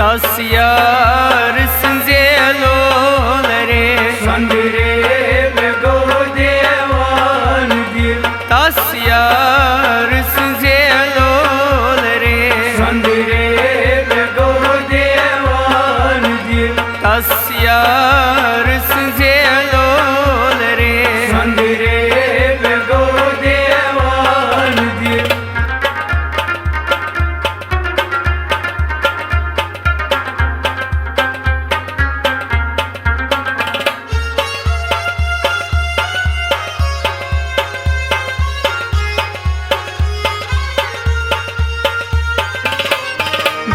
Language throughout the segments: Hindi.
तस्यार संजेलोल रे संदरे बेगो देवान दिल तस्यार संजेलोल रे संदरे बेगो देवान दिल तस्यार संजेलोल रे संदरे बेगो देवान दिल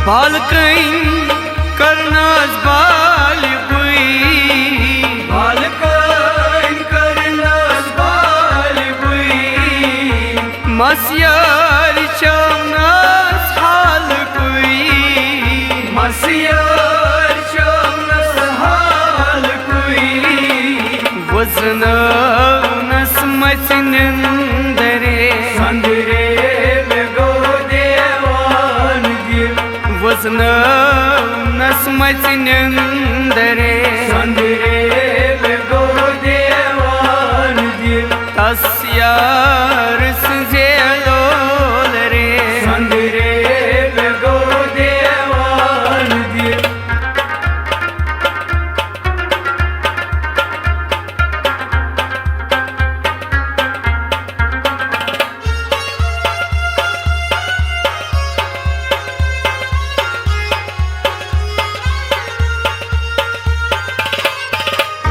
बालकैन करनास बाल बुई बालकैन करनास बाल बुई मस्यार चमनास हाल बुई मस्यार चमनास हाल बुई वजनस मचनंदरे संदरे बेगो देवान दिल वजनस मचनंदरे संदरे बेगो देवान दिल तस्यार संजेलोल रे संदरे बेगो देवान दिल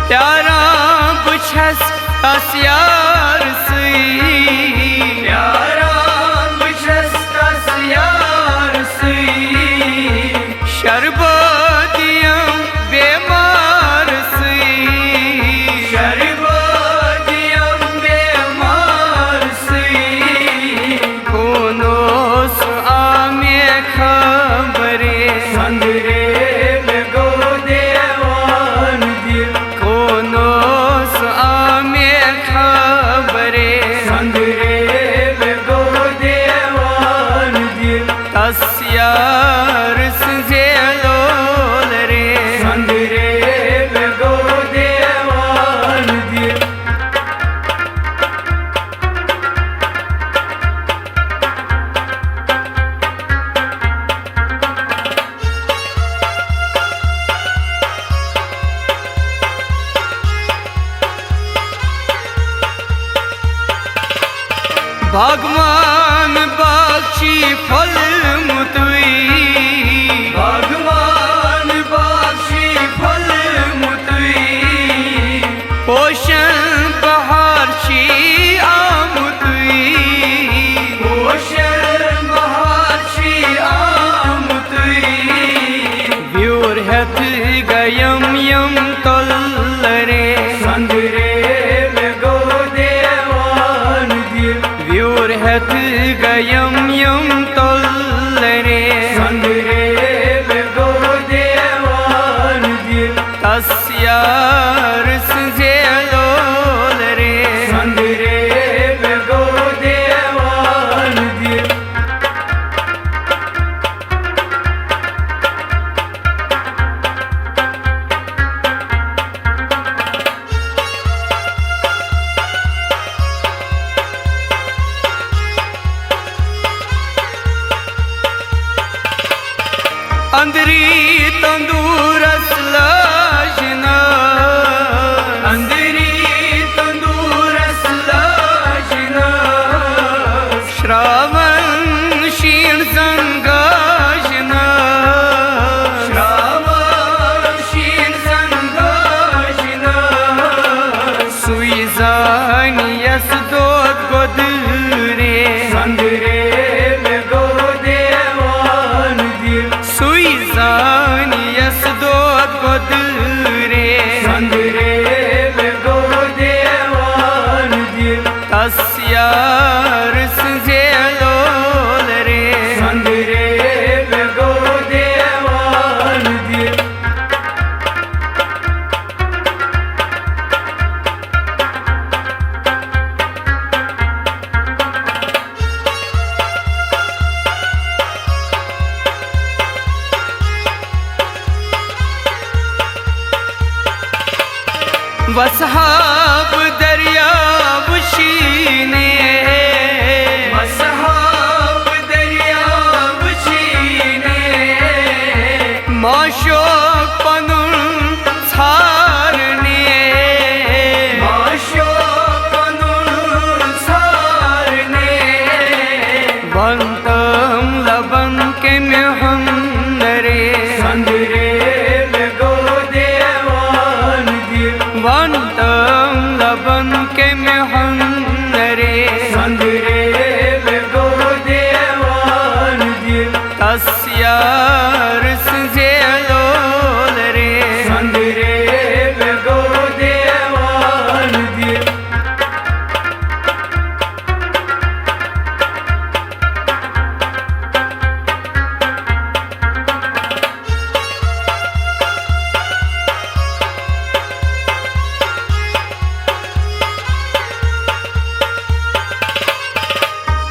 प्यारा बुछस तस्यार सुई प्यारा बुझस तस्यार सुई शरबतियम बेमार सुई शरबतियम बेमार सुई कोनोस आमे खबरे संदरे बेगो देवान दिल कोनोस आमे खबरे संदरे बेगो देवान दिल तस्यार संजेलोल रे संदरे बेगो देवान दिल भगवान बख्शी फल मुतवी भगवान बख्शी फल मुतवी पोषण बहार छी आमुतवी पोषण बहार छी आमुतवी व्यूर हथ गयम यम तल रे संदरे बेगो देवान दिल व्यूर हथ गयम यम तल रे संदरे बेगो देवान दिल तस्यार संजेलोल रे संदरे बेगो देवान दिल संदरे बेगो देवान दिल तस्यार संजेलोल रे अंदरी तंदूरस लाजना अंदरी तंदूरस लाजना श्रावण शीण संगाजना श्रावण शीन संगाजना सुई जानियस दोत गोदरे संदरे बेगो देवान दिल सुई जानियस दोत गोदरे संदरे बेगो देवान दिल तस्यार संजेलोल रे संदरे वसहाब दरियाब शीने वसहाब दरियाब शीने माशोक पनुन छारने माशोक पनुन छारने वंतम लबन के मेहंदरे संदरे में गो देवान दिल वंतम लबन के मेहंदरे संदरे में गो देवान दिल तस्यार जेलोल रे संदरे में गो देवान दिल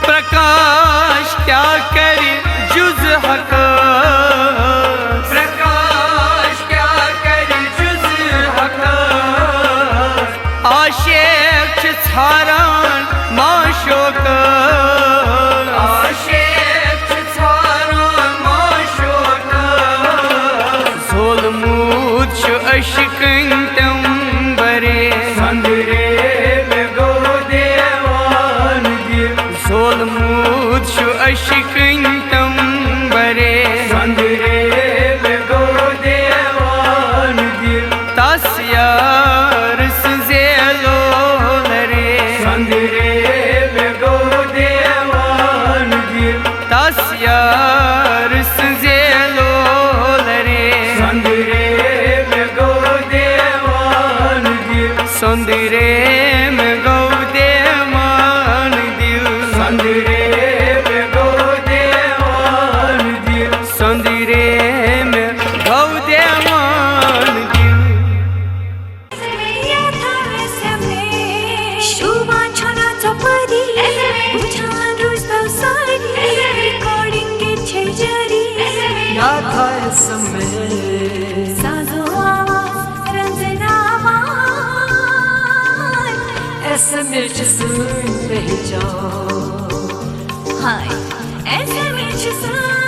प्रकाश क्या करे जुज हक प्रकाश क्या करे जुज हक आशेक छारान माशोक आशेक छारान माशोक ज़ुल्मूद छु अशकन तंबरे संदरे में गो देवान दिल ज़ुल्मूद छु अशकन तंबरे संदरे में गो देवान दिल तस्यार जेलोल रे संदरे में गो देवान दिल तस्यार जेलोल रे संदरे में गो देवान दिल संदरे में गौ देवान दिल संदरे में गो देवान दिल संदरे में गौ देवान दिल Hi, SMS